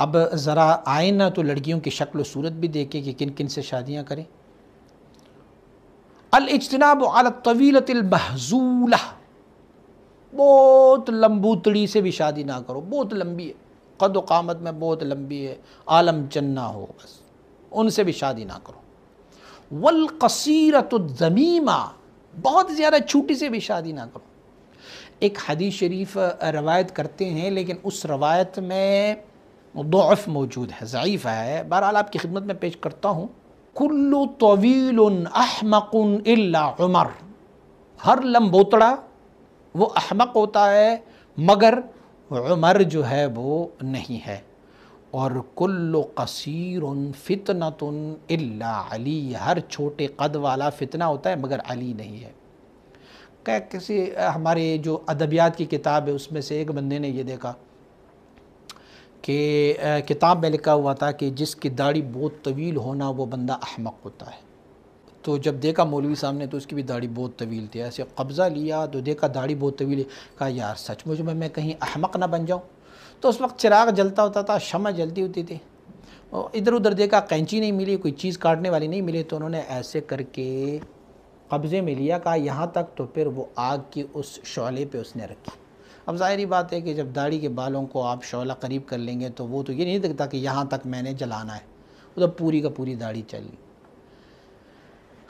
اب ذرا آئیں نا تو لڑکیوں کی شکل و صورت بھی دیکھیں کہ کن کن سے شادیاں کریں۔ الاجتناب علی الطویلۃ المحزولہ، بہت لمبوتڑی سے بھی شادی نہ کرو، بہت لمبی ہے، قد و قامت میں بہت لمبی ہے، عالم چنا ہو، بس ان سے بھی شادی نہ کرو۔ والقصیرۃ الذمیمہ، بہت زیادہ چھوٹی سے بھی شادی نہ کرو۔ ایک حدیث شریف روایت کرتے ہیں لیکن اس روایت میں ضعف موجود ہے، ضعیف ہے، بہرحال آپ کی خدمت میں پیش کرتا ہوں۔ کل طویل احمق الا عمر، ہر لمبوتڑا وہ احمق ہوتا ہے مگر عمر جو ہے وہ نہیں ہے، اور کل قصیر فتنۃ الا علی، ہر چھوٹے قد والا فتنہ ہوتا ہے مگر علی نہیں ہے۔ کہ کسی ہمارے جو ادبیات کی کتاب ہے اس میں سے ایک بندے نے یہ دیکھا کہ کتاب میں لکھا ہوا تھا کہ جس کی داڑھی بہت طویل ہونا وہ بندہ احمق ہوتا ہے۔ تو جب دیکھا مولوی صاحب نے تو اس کی بھی داڑھی بہت طویل تھی، ایسے قبضہ لیا تو دیکھا داڑھی بہت طویل ہے، کہا یار سچ مجھ میں کہیں احمق نہ بن جاؤں۔ تو اس وقت چراغ جلتا ہوتا تھا، شمع جلتی ہوتی تھی، ادھر ادھر دیکھا قینچی نہیں ملی، کوئی چیز کاٹنے والی نہیں ملی، تو انہوں نے ایسے کر کے قبضے میں لیا، کہا یہاں تک، تو پھر وہ آگ کی اس شعلے پہ اس نے رکھی۔ اب ظاہری بات ہے کہ جب داڑھی کے بالوں کو آپ شعلہ قریب کر لیں گے تو وہ تو یہ نہیں دکھتا کہ یہاں تک میں نے جلانا ہے، وہ تو پوری کا پوری داڑھی چلی۔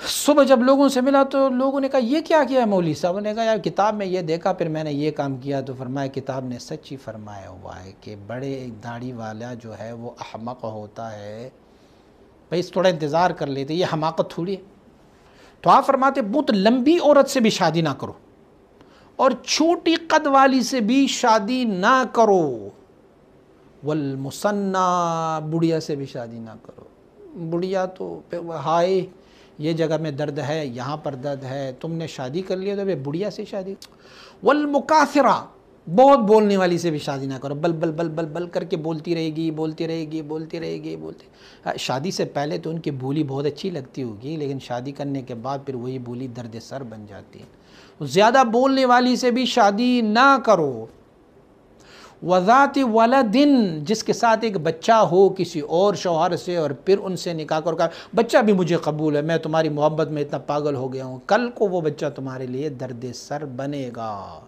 صبح جب لوگوں سے ملا تو لوگوں نے کہا یہ کیا کیا ہے مولوی صاحب؟ نے کہا یار کتاب میں یہ دیکھا پھر میں نے یہ کام کیا، تو فرمایا کتاب نے سچ ہی فرمایا ہوا ہے کہ بڑے داڑھی والا جو ہے وہ احمق ہوتا ہے، بھئی تھوڑا انتظار کر لیتے، یہ حماقت تھوڑی ہے۔ تو آپ فرماتے بہت لمبی عورت سے بھی شادی نہ کرو اور چھوٹی قد والی سے بھی شادی نہ کرو، والمسنہ، بڑھیا سے بھی شادی نہ کرو۔ بڑھیا تو ہائے یہ جگہ میں درد ہے، یہاں پر درد ہے، تم نے شادی کر لیا تو بڑھیا سے شادی۔ والمکاثرہ، بہت بولنے والی سے بھی شادی نہ کرو، بل بل بل بل بل کر کے بولتی رہے گی، بولتی رہے گی، بولتی رہے گی، شادی سے پہلے تو ان کی بولی بہت اچھی لگتی ہوگی لیکن شادی کرنے کے بعد پھر وہی بولی درد سر بن جاتی ہے۔ زیادہ بولنے والی سے بھی شادی نہ کرو۔ وذات ولدن، جس کے ساتھ ایک بچہ ہو کسی اور شوہر سے اور پھر ان سے نکاح کر کہا بچہ بھی مجھے قبول ہے، میں تمہاری محبت میں اتنا پاگل ہو گیا ہوں، کل کو وہ بچہ تمہارے لیے درد سر بنے گا۔